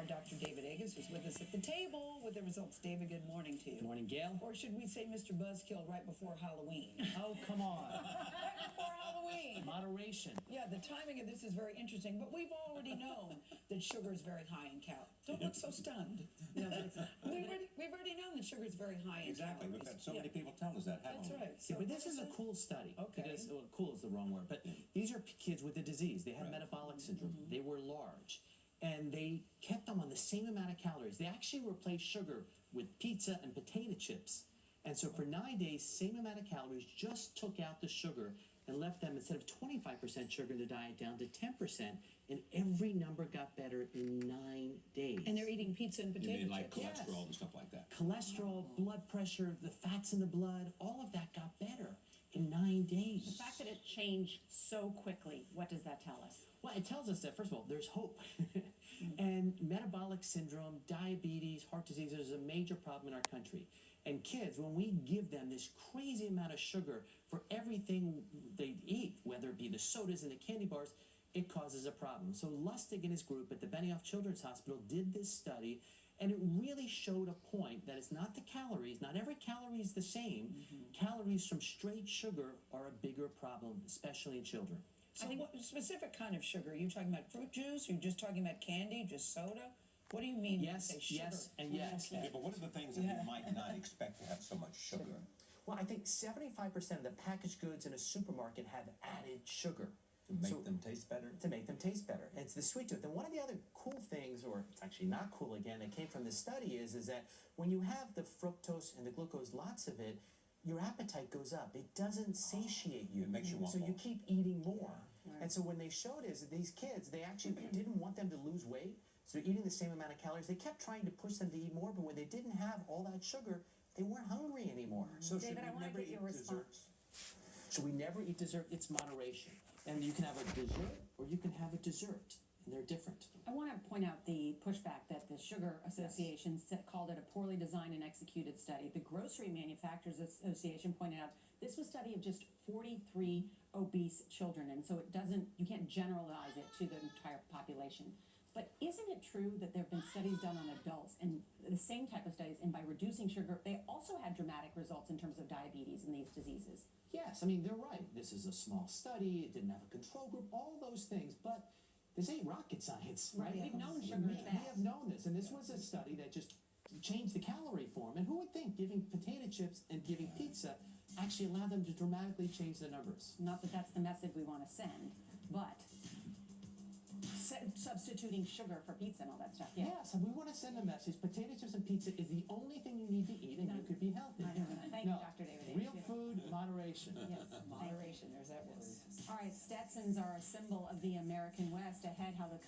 our Dr. David Agus, who's with us at the table with the results. David, good morning to you. Good morning, Gail. Or should we say Mr. Buzzkill right before Halloween? Oh, come on. Right before Halloween. Moderation. Yeah, the timing of this is very interesting, but we've already known that sugar is very high in calories. Don't look so stunned. No, but it's, We've already known that sugar is very high in Exactly. calories. We've had so many people tell us that, haven't That's we? right. Yeah, but this what is a it? cool study. Okay. Because, well, cool is the wrong word, but these are kids with a disease. They had Right. metabolic syndrome. They were large. And they kept them on the same amount of calories. They actually replaced sugar with pizza and potato chips. And so for 9 days, same amount of calories, just took out the sugar and left them, instead of 25% sugar in their diet, down to 10%. And every number got better in 9 days. And they're eating pizza and You potato mean like chips. cholesterol and stuff like that. Cholesterol, blood pressure, the fats in the blood, all of that got better in 9 days. the fact that it changed so quickly, what does that tell us? Well, it tells us that, first of all, there's hope. And metabolic syndrome, diabetes, heart disease is a major problem in our country. And kids, when we give them this crazy amount of sugar for everything they eat, whether it be the sodas and the candy bars, it causes a problem. So Lustig and his group at the Benioff Children's Hospital did this study, and it really showed a point that it's not the calories, not every calorie is the same. Calories from straight sugar are a bigger problem, especially in children. So what specific kind of sugar? Are you talking about fruit juice? Are you just talking about candy, just soda? What do you mean when you Yes, say sugar? yes, and yes. Yeah, but what are the things that Yeah. we might not expect to have so much sugar? Well, I think 75% of the packaged goods in a supermarket have added sugar To make So- them taste better? to make them taste better. And it's the sweet tooth. And one of the other cool things, or it's actually not cool again, that came from this study is that when you have the fructose and the glucose, lots of it, your appetite goes up. It doesn't satiate you. It makes you want so you more. keep eating more. And so when they showed is that these kids, they actually didn't want them to lose weight. So they're eating the same amount of calories. They kept trying to push them to eat more, but when they didn't have all that sugar, they weren't hungry anymore. So should David, I we wanna never get eat your response. desserts? So we never eat dessert. It's moderation. And you can have a dessert or you can have a dessert. And they're different. I want to point out the pushback that the Sugar Association called it a poorly designed and executed study. The Grocery Manufacturers Association pointed out this was a study of just 43 obese children, and so you can't generalize it to the entire population. But isn't it true that there have been studies done on adults, and the same type of studies, and by reducing sugar, they also had dramatic results in terms of diabetes and these diseases? Yes, I mean, they're right. This is a small study. It didn't have a control group, all those things. But this ain't rocket science, right? We've known sugar We is bad. have known this. And this was a study that just changed the calorie form. And who would think giving potato chips and giving pizza actually allowed them to dramatically change the numbers? Not that that's the message we want to send, but substituting sugar for pizza and all that stuff. Yeah. Yes, and we want to send a message. Potato chips and pizza is the only thing you need to eat, and you could be healthy. I know. Thank you, No, Dr. David. real food, moderation. Yes, Moderation, there's that word. All right, Stetsons are a symbol of the American West. Ahead, how the